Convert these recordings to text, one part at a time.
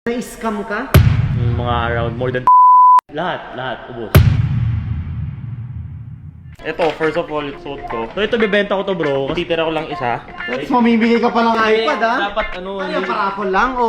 Na-scam ka? Mga around more than lahat, ubos. Ito, first of all, suot ko. So ito, bibenta ko to bro, kasi titira ko lang isa. That's mamimigay ka pa ng iPad ha? Dapat ano, Ano, paraffle lang o...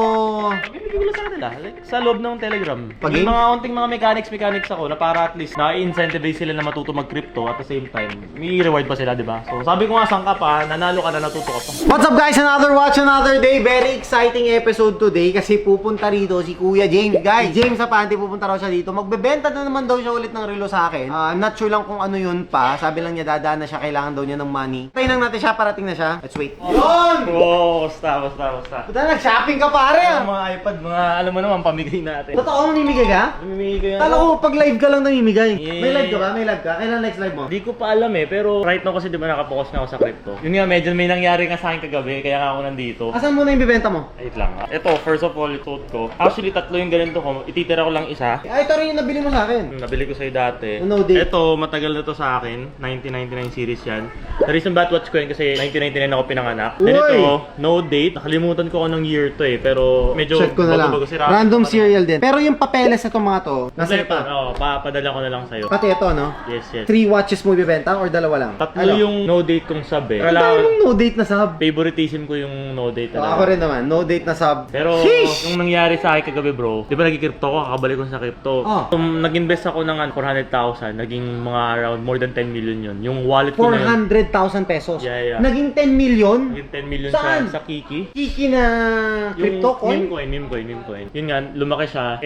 bibigay ko lang sa kanila, like, sa loob ng Telegram. Pag Yung mga unting mga mechanics ako na para at least na-incentivize sila na matuto mag-crypto at the same time, may reward pa sila, di ba? So sabi ko nga, saan ka pa, nanalo ka na, natuto ka pa. What's up guys? Another watch, another day. Very exciting episode today kasi pupunta rito si Kuya James. Guys, James Apante pupunta raw siya dito. Magbebenta na naman daw siya ulit ng relo sa akin. I'm not sure lang kung ano yun pa. Sabi lang niya dadaan na siya, kailangan daw niya ng money. Tayo lang natin siya, parating na siya. Let's wait. Yun! Oo, basta. Puta, nag-shopping ka pare ah! Mga iPad, mga alam mo naman, pamigay natin. Totoo, mamimigay ka? Namimigay ko yan. Kala ko pag live ka lang namimigay. Yeah. May live ka ba? May live ka? Kailan next live mo? Hindi ko pa alam pero right now kasi di ba nakapokus na ako sa crypto. Yun nga, medyo may nangyari nga sa akin kagabi, kaya nga ako nandito. Asan mo na yung bibenta mo? Wait lang. Ito, first of all, suot ko. Actually, tatlo yung ganito ko. Ititira ko lang isa. Ay, ito rin yung nabili mo sa akin. Nabili ko sa'yo dati. No date. Ito, matagal na to sa akin. 1999 series yan. The reason ba't watch ko yun kasi 1999 ako pinanganak. Uy! Then ito, no date. Nakalimutan ko anong year to pero medyo Check ko na lang. bago-bago sira. Random serial din. Pero yung papeles na itong mga to, nasa ito. Oo, papadala ko na lang sa'yo. Pati ito, no? Yes. 3 watches mo ibibenta or dalawa lang? Tatlo Ano? yung no date kong sub Ang dami mong no date na sub. Favoritism ko yung no date So, ako rin naman, no date na sub. Pero Sheesh! yung nangyari sa akin kagabi bro, di ba nag-crypto ko, kakabalik ko sa crypto. Oh. So, nag-invest ako ng 400,000, naging mga around more than 10 million yun. Yung wallet ko na yun, 400,000 pesos. Yeah. Naging 10 million? naging 10 million Saan? sa Kiki. Kiki na crypto coin? Meme coin. Yun nga, lumaki siya.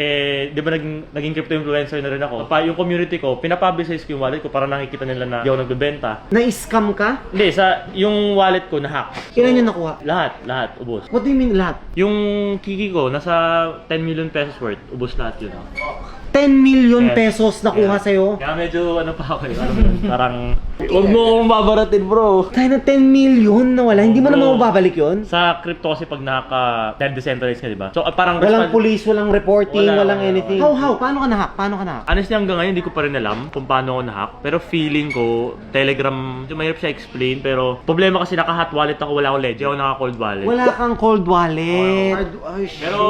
Di ba naging crypto influencer na rin ako. Yung community ko, pinapublicize ko yung wallet ko para nakikita nila na di ako nagbebenta. Na-scam ka? Hindi, yung wallet ko na-hack. Kailan yun nakuha? Lahat, ubos. What do you mean lahat? Yung Kiki ko, nasa 10 million pesos worth. Ubos lahat yun. 10 million Yes. pesos nakuha sa'yo? Kaya medyo ano pa ako parang huwag mo akong babaratin bro. Tayo na 10 million na wala. Hindi mo Bro. naman mababalik yun? Sa crypto kasi pag naka-decentralized ka, di ba? So parang Walang police, walang reporting, walang Wala. anything. How? Paano ka na-hack? Honestly, hanggang ngayon, hindi ko pa rin alam kung paano ako na-hack. Pero feeling ko, Telegram, mahirap siya explain. Pero problema kasi naka-hot wallet ako, wala akong ledger. Ako naka-cold wallet. Wala kang cold wallet. Ay, shit. Pero,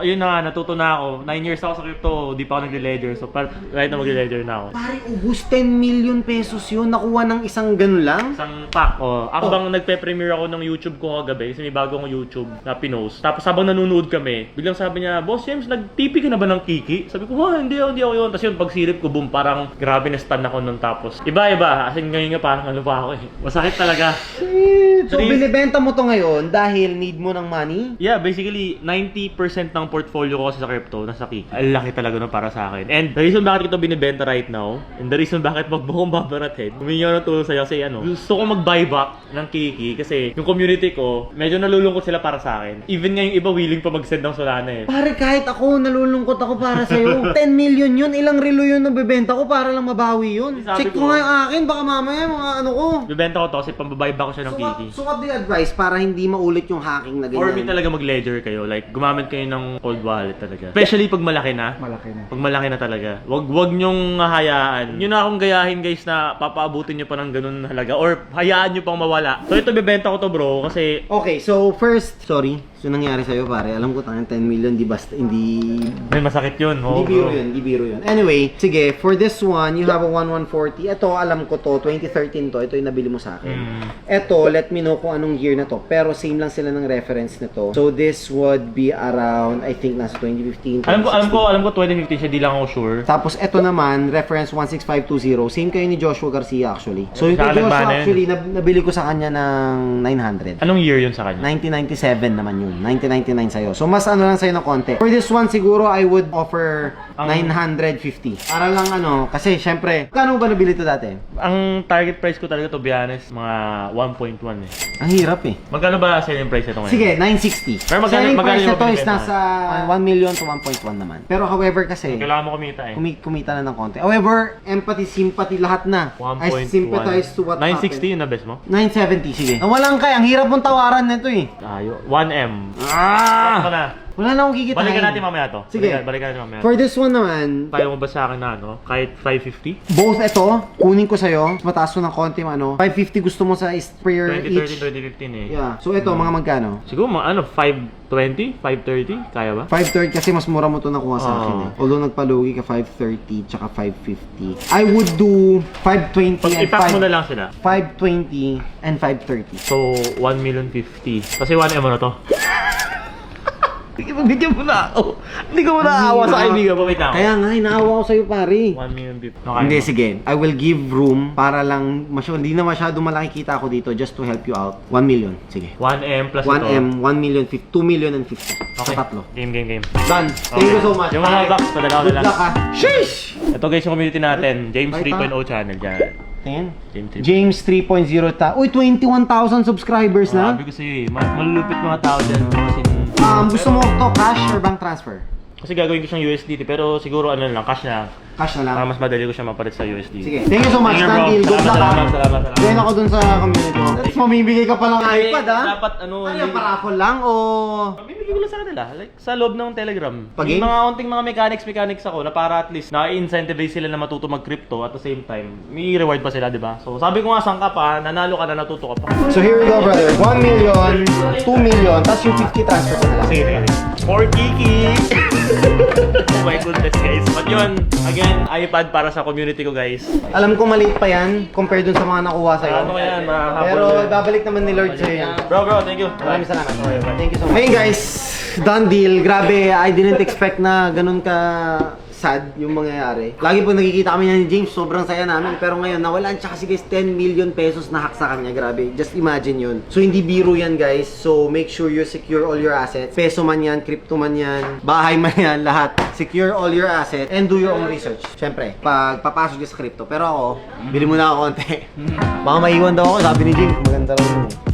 yun na nga, natuto na ako. 9 years ako sa crypto, di pa ako nagle-ledger. So, right na magle-ledger na ako. Pare, ubus 10 million pesos yun. Nakuha ng isang ganun lang? Isang pack. Ako bang nagpe-premiere ako ng YouTube ko kagabi kasi may bago akong YouTube na pinost. Tapos habang nanonood kami, biglang sabi niya, Boss James, nag-TP ka na ba ng Kiki? Sabi ko, hindi ako yun. Tapos yun, pagsilip ko, boom, parang grabe na stun ako nun. Tapos, iba. Kasi ngayon nga parang ano pa ako eh. Masakit talaga. Shit. So, Three- binibenta mo to ngayon dahil need mo ng money? Yeah, basically, 90% ng portfolio ko kasi sa crypto, nasa Kiki. Ang laki talaga nun para sa akin. And the reason bakit ito binibenta right now, and the reason bakit wag mo kong babaratin, humingi ako ng tulong sa'yo kasi gusto ko mag-buyback ng Kiki kasi yung community ko, medyo nalulungkot sila para sa akin. Even nga yung iba willing pa mag-send ng Solana eh. Pare, kahit ako, nalulungkot ako para sa'yo. 10 million yun, ilang relo yun na bibenta ko para lang mabawi yun. Sabi Check ko, ko nga yung akin, baka mamaya mga ano ko. Bibenta ko to kasi pambabuyback ko siya ng Kiki. So what do you advise para hindi maulit yung hacking na For me ganyan? talaga mag-ledger kayo, like gumamit kayo ng cold wallet talaga. Especially pag malaki na. Malaki na. Pag malaki na talaga. Wag nyong hayaan. Yun na akong gayahin guys na papaabutin nyo pa ng ganun halaga or hayaan nyo pang mawala. So ito bebenta ko to bro kasi Okay, so first, sorry. So nangyari sa'yo pare, alam ko tayong 10 million, di basta, hindi... may masakit yun. Hindi biro yun, hindi biro yun. Anyway, sige, for this one, you have a 1140. Ito, alam ko to, 2013 to. Ito yung nabili mo sa akin. Ito, let me know kung anong year na to. Pero same lang sila ng reference na to. So this would be around, I think, nasa 2015. Alam ko 2015 siya, di lang ako sure. Tapos ito naman, reference 16520. Same kayo ni Joshua Garcia actually. So yung kay Nakalag ba Joshua na yun? actually, nabili ko sa kanya ng 900. Anong year yun sa kanya? 1997 naman yun. 1999 sa'yo. So mas ano lang sa'yo ng konti. For this one siguro I would offer 950. Para lang kasi syempre, kano ba nabili to dati? Ang target price ko talaga to be honest, mga 1.1 eh. Ang hirap eh. Magkano ba selling price ito ngayon? Sige, 960. Pero Selling magkano price yung na to is binibenta? nasa 1 million to 1.1 naman. Pero however kasi, Kailangan mo kumita eh. kumita na ng konti. However, empathy, sympathy, lahat na. I 1.1. sympathize to what 960 happened. yun na best mo? 970, sige. Nawalan ka, ang hirap mong tawaran nito eh. Tayo. 1M. Ah! Ano na? Wala na akong kikitain. Balikan natin mamaya to. Sige. Balikan natin mamaya. For this one naman, Kaya mo ba sa akin na ano? Kahit 550? both ito, kunin ko sa'yo. Mas mataas ko ng konti, 550 gusto mo sa sprayer 20, each. 30, 20, 15 eh. Yeah. So ito, mga magkano? Siguro mga 520? 530? Kaya ba? 530 kasi mas mura mo to nakuha sa akin eh. Although nagpalugi ka 530 tsaka 550. I would do 520 Pag and ipack mo na lang sila. 520 and 530. So, 1,050,000. Kasi 1M ano to? Bigyan mo na ako. Hindi ko mo naawa sa kaibigan mo. Wait lang. Kaya nga, inaawa ko sa'yo pare. 1,050,000. Hindi, sige. I will give room para lang, hindi na masyado malaki kita ko dito just to help you out. 1 million. Sige. 1M plus 1M, 1 million, 2 million and 50. Okay. Sa tatlo. Game. Done. Thank you so much. Yung mga box, padala ko na Good lang. luck ha. Sheesh! Ito guys yung community natin. James Right, 3.0 channel dyan. Tingin. James 3.0. James 3.0 ta. Uy, 21,000 subscribers na. Sabi ko sa'yo eh, malulupit mga tao dyan. Kasi, Gusto mo to cash or bank transfer? kasi gagawin ko siyang USDT pero siguro ano lang, cash na. Cash na lang. Para mas madali ko siya mapalit sa USDT. Sige. Thank you so much, Thank you, bro. Tantil. Good luck ha. Salamat. Join ako dun sa community mo. Tapos mamimigay ka pa lang iPad ha. Dapat ano, Ano yung paraffle lang o... Bibigyan ko lang sa kanila, like sa loob ng Telegram. Pag Yung game? mga unting mga mechanics ako na para at least na-incentivize sila na matuto mag-crypto at the same time, may reward pa sila, di ba? So sabi ko nga, saan ka pa, nanalo ka na, natuto ka pa. So here we go, brother. 1 million, 2 million, tapos yung 50 transfer ko na lang. Sige. For Kiki! Oh my goodness guys. But yun, again, iPad para sa community ko guys. Alam ko maliit pa yan compared dun sa mga nakuha sa'yo. Ano yan, mahabol Pero yan. babalik naman ni Lord sa'yo yan. Bro, thank you. Maraming salamat. Okay, bye. Thank you so much. Hey guys, done deal. Grabe, I didn't expect na ganun ka sad yung mangyayari. Lagi pag nakikita kami ni James, sobrang saya namin. Pero ngayon, nawalan siya kasi guys, 10 million pesos na hack sa kanya. Grabe, just imagine yun. So hindi biro yan guys. So make sure you secure all your assets. Peso man yan, crypto man yan, bahay man yan, lahat. Secure all your assets and do your own research. Siyempre, pag papasok ka sa crypto. Pero ako, bili muna ako konti. Baka maiwan daw ako, sabi ni James, maganda raw yun eh.